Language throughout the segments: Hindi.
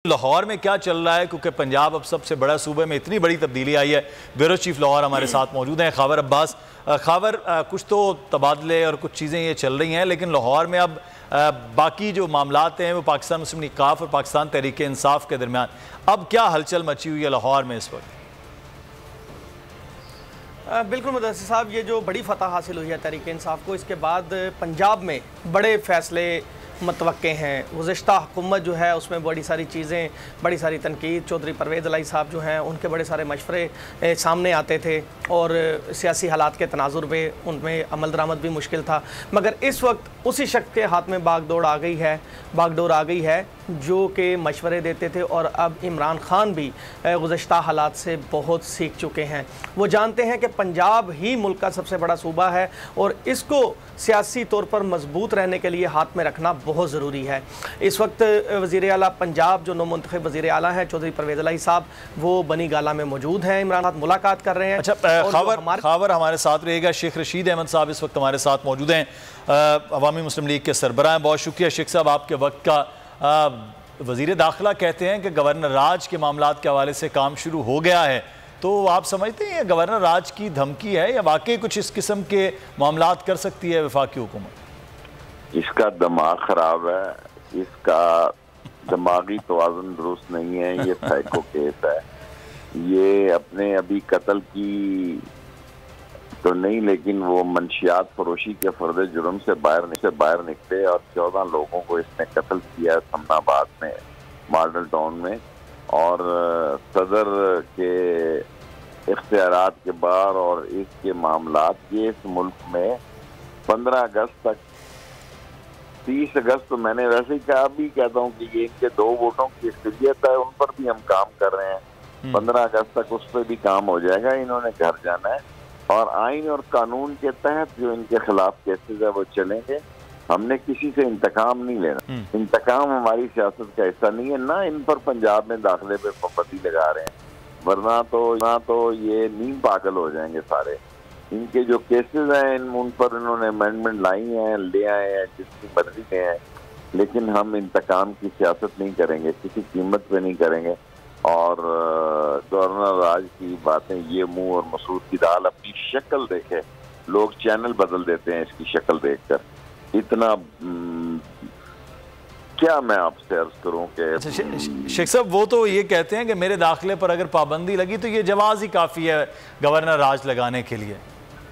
लाहौर में क्या चल रहा है, क्योंकि पंजाब अब सबसे बड़ा सूबे में इतनी बड़ी तब्दीली आई है। ब्यूरो चीफ लाहौर हमारे साथ मौजूद हैं खावर अब्बास। खावर, कुछ तो तबादले और कुछ चीज़ें ये चल रही हैं, लेकिन लाहौर में अब बाकी जो मामलात हैं वो पाकिस्तान मुस्लिम लीग काफ और पाकिस्तान तहरीक इंसाफ के दरमियान अब क्या हलचल मची हुई है लाहौर में इस वक्त? बिल्कुल मुदस्सिर साहब, ये जो बड़ी फतह हासिल हुई है तहरीक इंसाफ को, इसके बाद पंजाब में बड़े फैसले मतवक्के हैं। गुज़िश्ता हुकूमत जो है उसमें बड़ी सारी चीज़ें, बड़ी सारी तनकीद, चौधरी परवेज़ इलाही साहब जो हैं उनके बड़े सारे मशवरे सामने आते थे और सियासी हालात के तनाजुर पे उनमें अमल दरामद भी मुश्किल था। मगर इस वक्त उसी शख्स के हाथ में बागडोर आ गई है जो कि मशवरे देते थे, और अब इमरान खान भी गुज़िश्ता हालात से बहुत सीख चुके हैं। वो जानते हैं कि पंजाब ही मुल्क का सबसे बड़ा सूबा है और इसको सियासी तौर पर मजबूत रहने के लिए हाथ में रखना बहुत ज़रूरी है। इस वक्त वज़ीर आला पंजाब जो नौमुंतखब वज़ीर आला हैं चौधरी परवेज़ इलाही साहब, वो बनी गाला में मौजूद हैं, इमरान खान मुलाकात कर रहे हैं। अच्छा, खावर हमारे साथ रहेगा। शेख रशीद अहमद साहब इस वक्त हमारे साथ मौजूद हैं, अवामी मुस्लिम लीग के सरबराह हैं। बहुत शुक्रिया शेख साहब आपके वक्त का। वज़ीर दाखिला कहते हैं कि गवर्नर राज के मामलात के हवाले से काम शुरू हो गया है, तो आप समझते हैं गवर्नर राज की धमकी है या वाकई कुछ इस किस्म के मामलात कर सकती है वफाकी हुकूमत? इसका दिमाग खराब है, इसका दिमागी तवाज़ुन दुरुस्त नहीं है, ये साइको केस है। ये अपने अभी कत्ल की तो नहीं, लेकिन वो मंशियात फरोशी के फर्द जुर्म से बाहर निकले और 14 लोगों को इसने कत्ल किया समनाबाद में, मॉडल टाउन में। और सदर के इख्तियारात के बाद और इसके मामलात ये इस मुल्क में 15 अगस्त तक, 30 अगस्त तो मैंने वैसे ही कहा, भी कहता हूँ कि ये इनके 2 वोटों की अक्सरियत है, उन पर भी हम काम कर रहे हैं। 15 अगस्त तक उस पर भी काम हो जाएगा। इन्होंने घर जाना है और आइन और कानून के तहत जो इनके खिलाफ केसेस है वो चलेंगे। हमने किसी से इंतकाम नहीं लेना, इंतकाम हमारी सियासत का हिस्सा नहीं है। ना इन पर पंजाब में दाखिले पे पाबंदी लगा रहे हैं, वरना तो ये नीम पागल हो जाएंगे सारे। इनके जो केसेस हैं उन पर इन्होंने अमेंडमेंट लाई हैं, ले आए हैं, जिसकी मर्जी में है, लेकिन हम इंतकाम की सियासत नहीं करेंगे, किसी कीमत पे नहीं करेंगे। और गवर्नर राज की बातें, ये मुंह और मसूद की दाल, अपनी शक्ल देखे, लोग चैनल बदल देते हैं इसकी शक्ल देखकर। इतना क्या मैं आपसे अर्ज करूं कि शेख साहब, वो तो ये कहते हैं कि मेरे दाखिले पर अगर पाबंदी लगी तो ये जवाज ही काफ़ी है गवर्नर राज लगाने के लिए।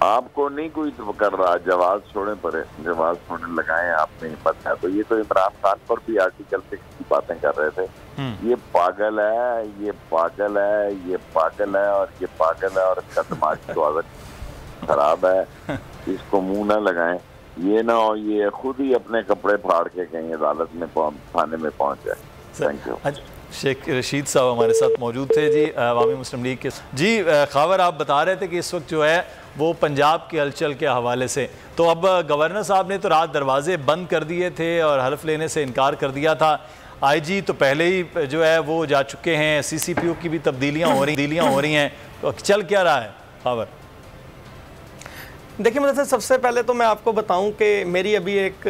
आपको नहीं कोई कर रहा, जवाज छोड़ने लगाए आपने पता है। तो ये तो इमरान खान पर भी आर्टिकल 6 की बातें कर रहे थे। ये पागल है, ये पागल है, ये पागल है और ये पागल है, और इसका दिमाग तो आदत खराब है। इसको मुंह ना लगाएं, ये ना हो ये खुद ही अपने कपड़े फाड़ के कहीं अदालत में थाने में पहुंच जाए। Thank you. शेख रशीद साहब हमारे साथ मौजूद थे जी, अवामी मुस्लिम लीग के। जी खावर, आप बता रहे थे कि इस वक्त जो है वो पंजाब के हलचल के हवाले से, तो अब गवर्नर साहब ने तो रात दरवाजे बंद कर दिए थे और हल्फ लेने से इनकार कर दिया था। IG तो पहले ही जो है वो जा चुके हैं, CCPO की भी तब्दीलियाँ हो रही हैं, तो चल क्या रहा है खावर? देखिए मतलब सबसे पहले तो मैं आपको बताऊं कि मेरी अभी एक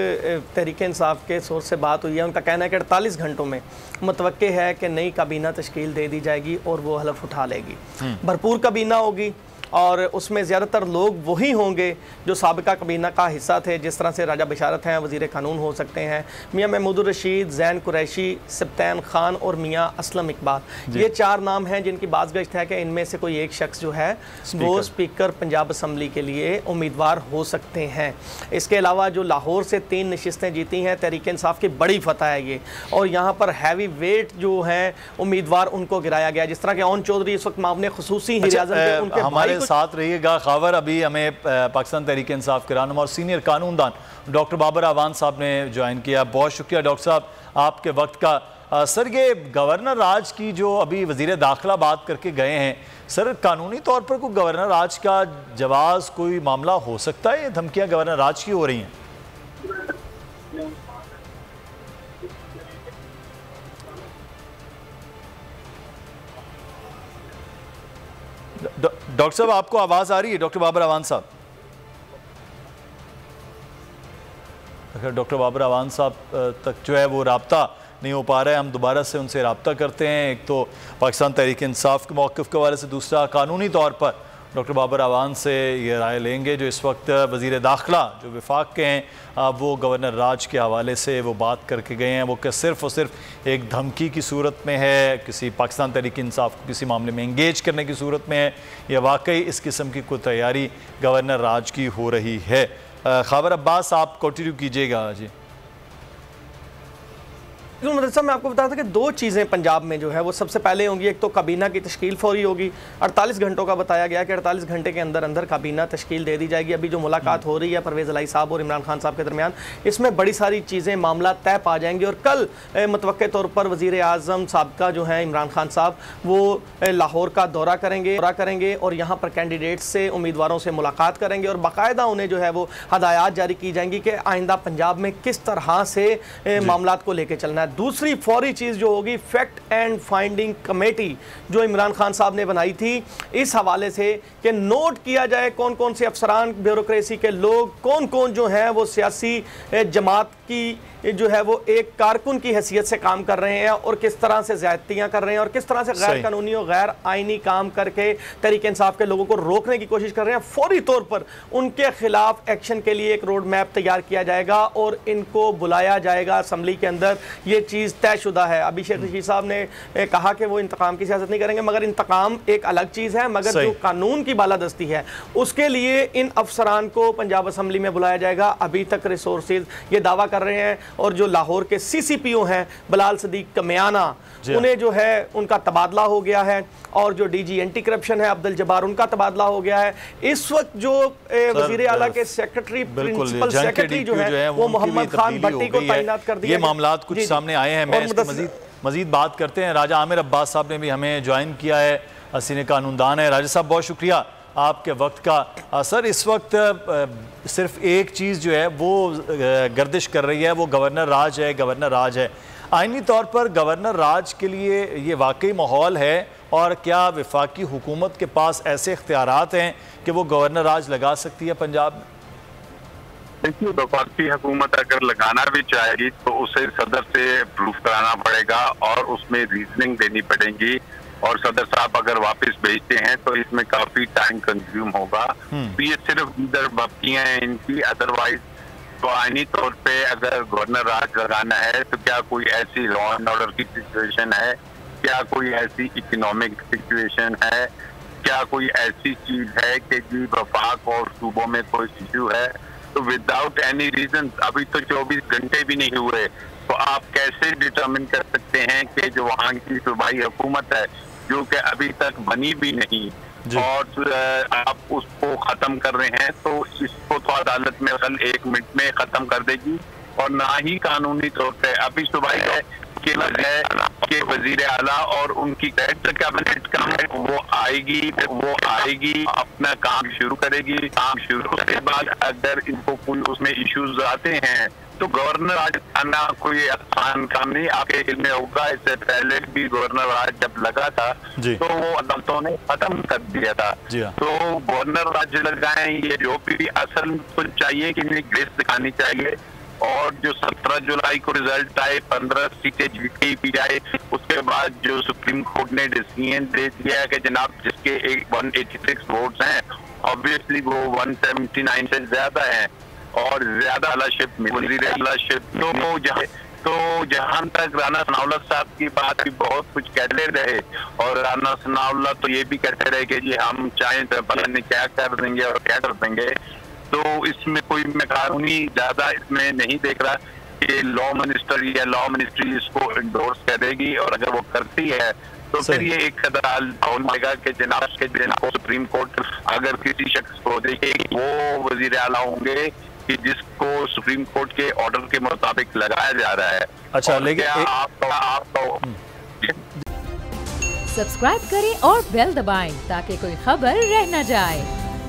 तहरीक इंसाफ के सोर्स से बात हुई है। उनका कहना है कि 48 घंटों में मुतवक्के है कि नई काबीना तश्कील दे दी जाएगी और वो हलफ उठा लेगी। भरपूर काबीना होगी और उसमें ज़्यादातर लोग वही होंगे जो साबिका काबीना का हिस्सा थे, जिस तरह से राजा बशारत हैं, वज़ीर कानून हो सकते हैं, मियाँ महमूद रशीद, ज़ैन कुरैशी, सब्तैन खान और मियाँ असलम इकबाल। ये 4 नाम हैं जिनकी बाज़गश्त है कि इनमें से कोई एक शख्स जो है वो स्पीकर पंजाब असम्बली के लिए उम्मीदवार हो सकते हैं। इसके अलावा जो लाहौर से 3 नशिस्तें जीती हैं, तहरीक इंसाफ की बड़ी फतह है ये, और यहाँ पर हैवी वेट जो हैं उम्मीदवार उनको गिराया गया, जिस तरह के ओन चौधरी इस वक्त मामले खुसूसी उनके हमारे साथ रहिएगा खावर। अभी हमें पाकिस्तान तहरीक इंसाफ के रहनुमा और सीनियर कानूनदान डॉक्टर बाबर अवान साहब ने ज्वाइन किया। बहुत शुक्रिया डॉक्टर साहब आपके वक्त का। सर, ये गवर्नर राज की जो अभी वज़ीर दाखिला बात करके गए हैं, सर कानूनी तौर पर कोई गवर्नर राज का जवाज़ कोई मामला हो सकता है? ये धमकियाँ गवर्नर राज की हो रही हैं? डॉक्टर साहब, आपको आवाज़ आ रही है? डॉक्टर बाबर अवान साहब, अगर डॉक्टर बाबर अवान साहब तक जो है वो राब्ता नहीं हो पा रहा है। हम दोबारा से उनसे रब्ता करते हैं। एक तो पाकिस्तान तहरीक इंसाफ के मौक़िफ़ के हवाले से, दूसरा कानूनी तौर पर डॉक्टर बाबर अवान से ये राय लेंगे जो इस वक्त वज़ीर दाखिला जो वफाक के हैं, वो गवर्नर राज के हवाले से वो बात करके गए हैं। वो सिर्फ़ और सिर्फ एक धमकी की सूरत में है, किसी पाकिस्तान तहरीक इंसाफ को किसी मामले में इंगेज करने की सूरत में है, या वाकई इस किस्म की कोई तैयारी गवर्नर राज की हो रही है? ख़ावर अब्बास, आप कंटिन्यू कीजिएगा जी। मदरसा मैं आपको बताया था कि दो चीज़ें पंजाब में जो है वो सबसे पहले होंगी। एक तो काबीना की तश्कील फौरी होगी, 48 घंटों का बताया गया कि 48 घंटे के अंदर अंदर काबीना तश्कील दे दी जाएगी। अभी जो मुलाकात हो रही है परवेज़ इलाही साहब और इमरान खान साहब के दरमियान, इसमें बड़ी सारी चीज़ें मामला तय पा जाएंगे। और कल मुतवक्के तौर पर वज़ीर आज़म साबका जो है इमरान खान साहब वो लाहौर का दौरा करेंगे और यहाँ पर कैंडिडेट से, उम्मीदवारों से मुलाकात करेंगे और बाकायदा उन्हें जो है वो हदायत जारी की जाएंगी कि आइंदा पंजाब में किस तरह से मामला को लेकर चलना है। दूसरी फौरी चीज़ जो होगी, फैक्ट एंड फाइंडिंग कमेटी जो इमरान खान साहब ने बनाई थी इस हवाले से कि नोट किया जाए कौन कौन से अफसरान, ब्यूरोक्रेसी के लोग, कौन कौन जो हैं वो सियासी जमात की जो है वो एक कारकुन की हैसियत से काम कर रहे हैं और किस तरह से ज़्यादतियाँ कर रहे हैं और किस तरह से गैर कानूनी और गैर आइनी काम करके तहरीक इंसाफ के लोगों को रोकने की कोशिश कर रहे हैं। फौरी तौर पर उनके खिलाफ एक्शन के लिए एक रोड मैप तैयार किया जाएगा और इनको बुलाया जाएगा असम्बली के अंदर। ये चीज़ तयशुदा है। अभी शेख रशीद साहब ने कहा कि वो इंतकाम की सियासत नहीं करेंगे, मगर इंतकाम एक अलग चीज़ है। मगर जो कानून की बालादस्ती है उसके लिए इन अफसरान को पंजाब असम्बली में बुलाया जाएगा। अभी तक रिसोर्सेज ये दावा कर रहे हैं और जो लाहौर के CCPO हैं बिलाल सदीक कमियाना, उन्हें जो है उनका तबादला हो गया है और जो DG एंटी करप्शन है अब्दुल जब्बार, उनका तबादला हो गया है। इस वक्त जो वज़ीर आला के सेक्रेटरी, प्रिंसिपल सेक्रेटरी जो है वो मोहम्मद खान भट्टी को तैनात कर दिया। ये मामलात कुछ सामने आए हैं। मैं मजीद बात करते हैं। राजा आमिर अब्बास साहब ने भी हमें ज्वाइन किया है, हसीन कानूनदान है। राजा साहब बहुत शुक्रिया आपके वक्त का। सर, इस वक्त सिर्फ एक चीज़ जो है वो गर्दिश कर रही है, वो गवर्नर राज है। गवर्नर राज है, आइनी तौर पर गवर्नर राज के लिए ये वाकई माहौल है? और क्या वफाकी हुकूमत के पास ऐसे इख्तियारात हैं कि वो गवर्नर राज लगा सकती है पंजाब में? देखिए, वफाकी हुकूमत अगर लगाना भी चाहेगी तो उसे सदर से प्रूफ कराना पड़ेगा और उसमें रीजनिंग देनी पड़ेगी। और सदर साहब अगर वापस भेजते हैं तो इसमें काफी टाइम कंज्यूम होगा। तो ये सिर्फ इधर बप्तियां हैं इनकी। अदरवाइज तो आईनी तौर पे अगर गवर्नर राज लगाना है तो क्या कोई ऐसी लॉ एंड ऑर्डर की सिचुएशन है, क्या कोई ऐसी इकोनॉमिक सिचुएशन है, क्या कोई ऐसी चीज है कि जी वफाक और सूबों में कोई इश्यू है, तो विदाउट एनी रीजन अभी तो 24 घंटे भी नहीं हुए तो आप कैसे डिटरमिन कर सकते हैं कि जो वहाँ की सूबाई हुकूमत है जो कि अभी तक बनी भी नहीं और आप उसको खत्म कर रहे हैं, तो इसको तो अदालत में कल 1 मिनट में खत्म कर देगी। और ना ही कानूनी तौर पे अभी सूबाई है कि वजीर आला और उनकी कैबिनेट का वो आएगी अपना काम शुरू करेगी। काम शुरू के बाद अगर इनको कोई उसमें इश्यूज आते हैं तो गवर्नर राज आना कोई आसान काम नहीं। आपके इल्म में होगा, इससे पहले भी गवर्नर राज जब लगा था तो वो अदालतों ने खत्म कर दिया था। तो गवर्नर राज लगाएं, ये जो भी असल तो चाहिए कि इन्हें ग्रेस दिखानी चाहिए। और जो 17 जुलाई को रिजल्ट आए, 15 सीटें जीती भी जाए, उसके बाद जो सुप्रीम कोर्ट ने डिसीजन दे दिया कि जनाब जिसके 186 वोट्स हैं, ऑब्वियसली वो 179 से ज्यादा है और ज्यादा तो जहां तक राना सनाउल्लाह साहब की बात भी बहुत कुछ कहते रहे और राना सनाउल्लाह तो ये भी कहते रहे कि जी हम चाहें तो पता नहीं क्या कर देंगे और क्या कर देंगे। तो इसमें कोई मैं कानूनी ज्यादा इसमें नहीं देख रहा कि लॉ मिनिस्टर या लॉ मिनिस्ट्री इसको इंडोर्स करेगी, और अगर वो करती है तो फिर ये एक कदर होगा कि जनाब सुप्रीम कोर्ट अगर किसी शख्स को देखे वो वजीर आला होंगे कि जिसको सुप्रीम कोर्ट के ऑर्डर के मुताबिक लगाया जा रहा है। अच्छा, लेकिन सब्सक्राइब करें और बेल दबाएं ताकि कोई खबर रह न जाए।